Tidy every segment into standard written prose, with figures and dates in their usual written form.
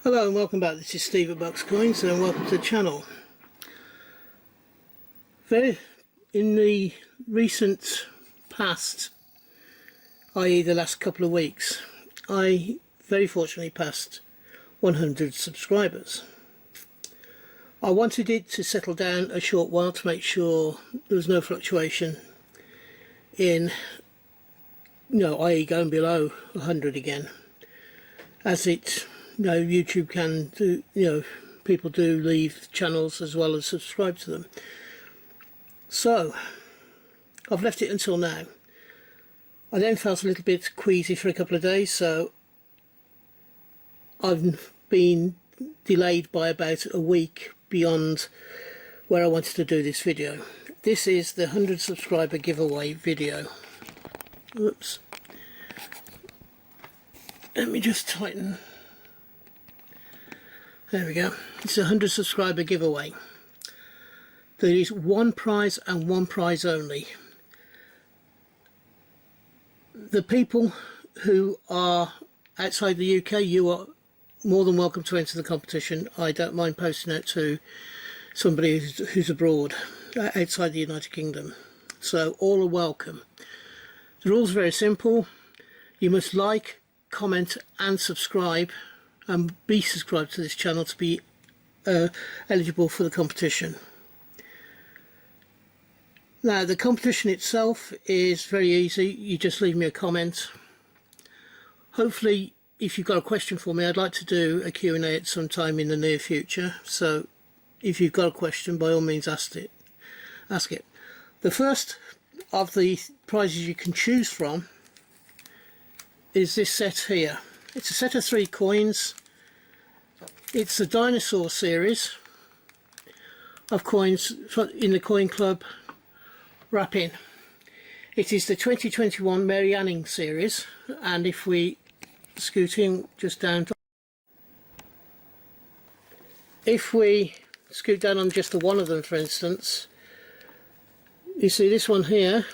Hello and welcome back. This is Steve at Bucks Coins and welcome to the channel. In the recent past, i.e. the last couple of weeks, I very fortunately passed 100 subscribers. I wanted it to settle down a short while to make sure there was no fluctuation in, i.e. going below 100 again, as it YouTube can do, people do leave channels as well as subscribe to them. So I've left it until now. I then felt a little bit queasy for a couple of days, so I've been delayed by about a week beyond where I wanted to do this video. This is the 100 subscriber giveaway video. Oops. Let me just tighten. There we go. It's a 100 subscriber giveaway. There is one prize and one prize only. The people who are outside the UK, you are more than welcome to enter the competition. I don't mind posting it to somebody who's abroad, outside the United Kingdom. So all are welcome. The rules are very simple. You must like, comment and subscribe, and be subscribed to this channel to be eligible for the competition. Now the competition itself is very easy. You just leave me a comment. Hopefully, if you've got a question for me, I'd like to do a Q&A at some time in the near future. So if you've got a question, by all means ask it. The first of the prizes you can choose from is this set here. It's a set of 3 coins. It's the dinosaur series of coins in the Coin Club wrapping. It is the 2021 Mary Anning series, and if we scoot in just down, if we scoot down on just the one of them, for instance, you see this one here,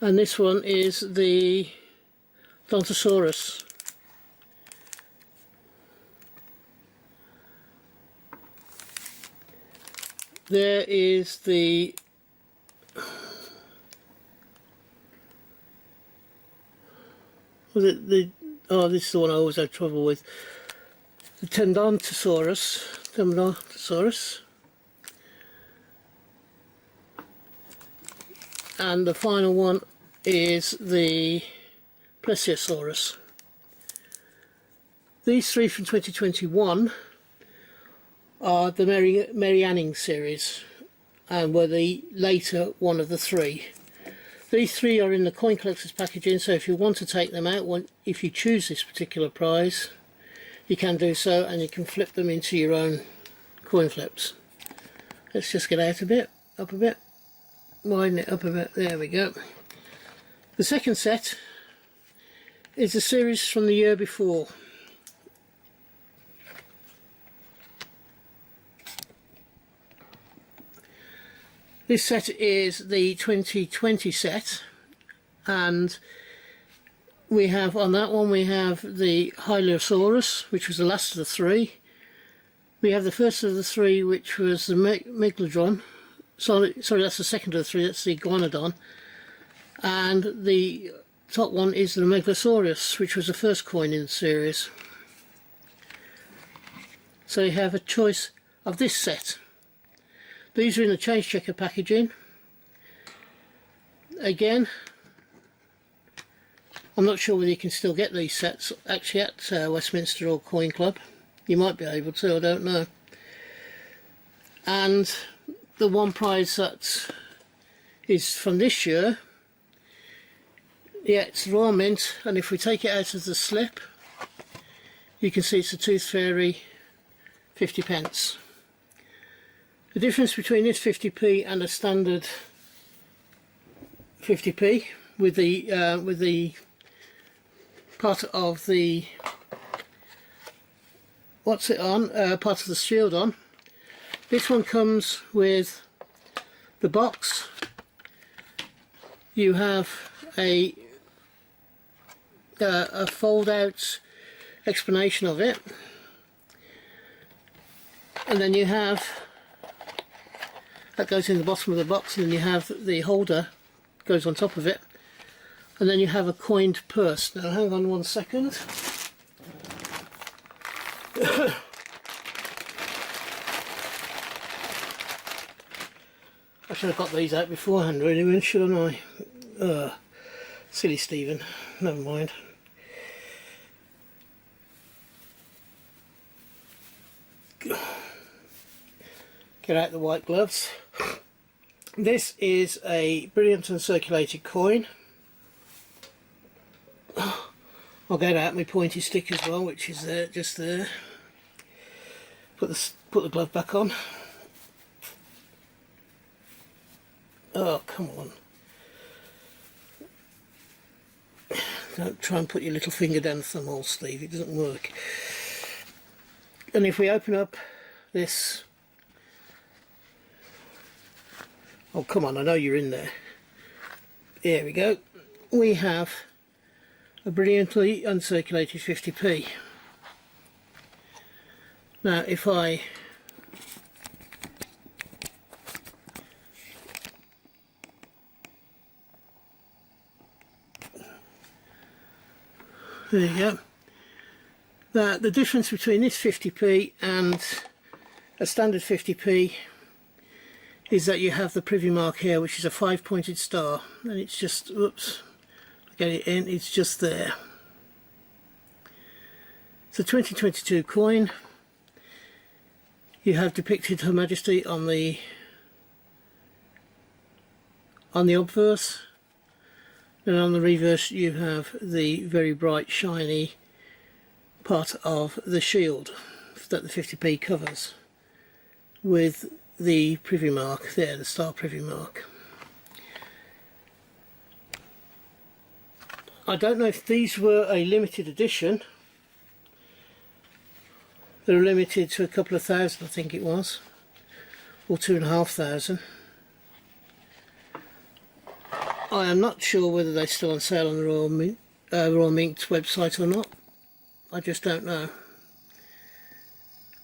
and this one is the Dontosaurus. There is the this is the one I always had trouble with, the Tendontosaurus, and the final one is the Plesiosaurus. These 3 from 2021 are the Mary Anning series, and were the later one of the 3. These 3 are in the coin collector's packaging, so if you want to take them out, if you choose this particular prize, you can do so, and you can flip them into your own coin flips. Let's just get out a bit, up a bit, widen it up a bit, there we go. The second set is a series from the year before. This set is the 2020 set, and we have on that one the Hylosaurus, which was the last of the 3. We have the first of the 3, which was the Megalodon. Sorry, that's the second of the 3. That's the Iguanodon, and the top one is the Megalosaurus, which was the first coin in the series. So you have a choice of this set. These are in the change checker packaging. Again, I'm not sure whether you can still get these sets actually at Westminster or Coin Club. You might be able to, I don't know. And the one prize that is from this year, it's Royal Mint, and if we take it out of the slip, you can see it's a Tooth Fairy 50p. The difference between this 50p and a standard 50p, with the part of the part of the shield on, this one comes with the box. You have a fold out explanation of it. And then you have, that goes in the bottom of the box, and then you have the holder goes on top of it, and then you have a coined purse. Now hang on 1 second. I should have got these out beforehand really, shouldn't I? Silly Stephen, never mind. Get out the white gloves. This is a brilliant uncirculated coin. I'll get out my pointy stick as well, which is there, just there. Put the glove back on. Oh, come on. Don't try and put your little finger down the thumbhole, Steve, it doesn't work. And if we open up this... Oh, come on, I know you're in there. Here we go. We have a brilliantly uncirculated 50p. Now, if I... There you go. Now, the difference between this 50p and a standard 50p is that you have the privy mark here, which is a 5-pointed star, and it's just, oops, get it in, it's just there. It's a 2022 coin. You have depicted Her Majesty on the obverse, and on the reverse you have the very bright shiny part of the shield that the 50p covers, with the privy mark there, the star privy mark. I don't know if these were a limited edition. They're limited to a couple of thousand, I think it was, or 2,500. I am not sure whether they're still on sale on the Royal Mint's website or not. I just don't know.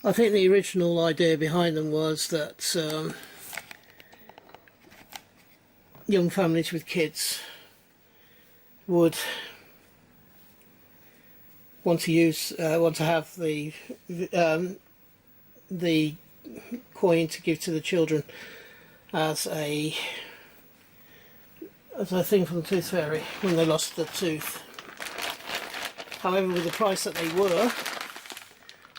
I think the original idea behind them was that young families with kids would want to have the coin to give to the children as a thing from the Tooth Fairy when they lost the tooth. However, with the price that they were,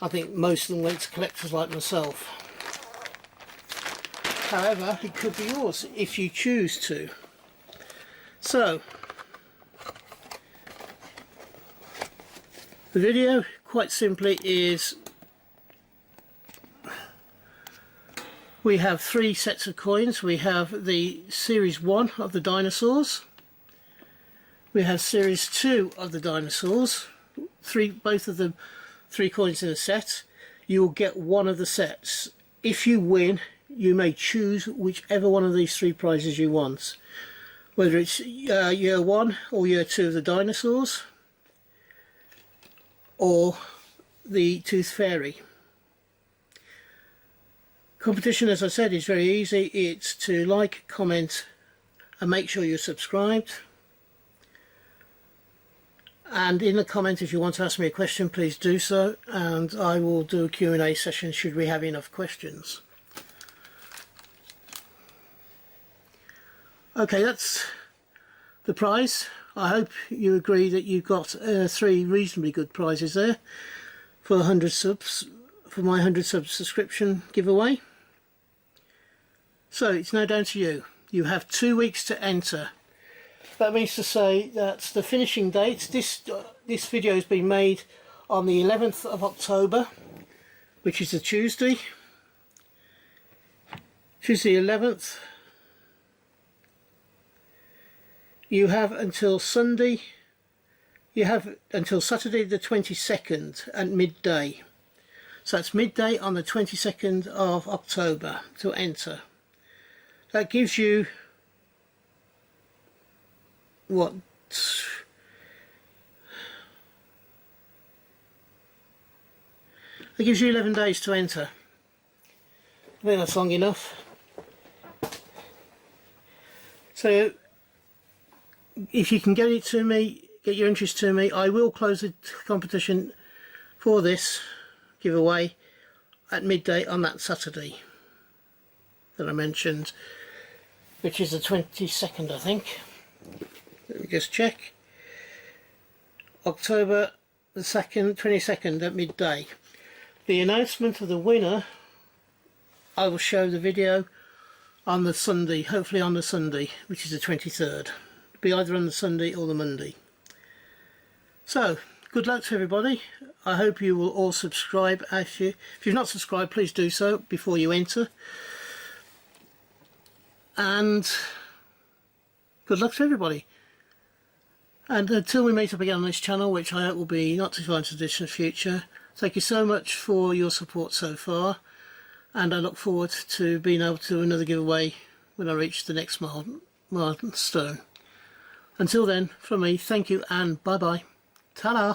I think most of them went to collectors like myself. However, it could be yours if you choose to. So, the video, quite simply, is we have 3 sets of coins. We have the Series 1 of the dinosaurs. We have Series 2 of the dinosaurs. Both of them 3 coins in a set. You will get one of the sets. If you win, you may choose whichever one of these 3 prizes you want, whether it's year 1 or year 2 of the dinosaurs, or the Tooth Fairy. Competition, as I said, is very easy. It's to like, comment, and make sure you're subscribed. And in the comment, if you want to ask me a question, please do so, and I will do a Q&A session should we have enough questions. Okay, that's the prize. I hope you agree that you got 3 reasonably good prizes there for 100 subs, for my 100 sub subscription giveaway. So it's now down to you. You have 2 weeks to enter. That means to say that the finishing date, this video has been made on the 11th of October, which is a Tuesday. Tuesday 11th. You have until Sunday, you have until Saturday the 22nd at midday. So that's midday on the 22nd of October to enter. That gives you, what, It gives you 11 days to enter. I think that's long enough. So if you can get it to me, get your interest to me, I will close the competition for this giveaway at midday on that Saturday that I mentioned, which is the 22nd, I think. Let me just check. October the 22nd at midday. The announcement of the winner, I will show the video on the Sunday, hopefully on the Sunday, which is the 23rd. It'll be either on the Sunday or the Monday. So, good luck to everybody. I hope you will all subscribe. If you've not subscribed, please do so before you enter. And good luck to everybody. And until we meet up again on this channel, which I hope will be not too far into the distant future, thank you so much for your support so far. And I look forward to being able to do another giveaway when I reach the next milestone. Until then, from me, thank you and bye-bye. Ta-da!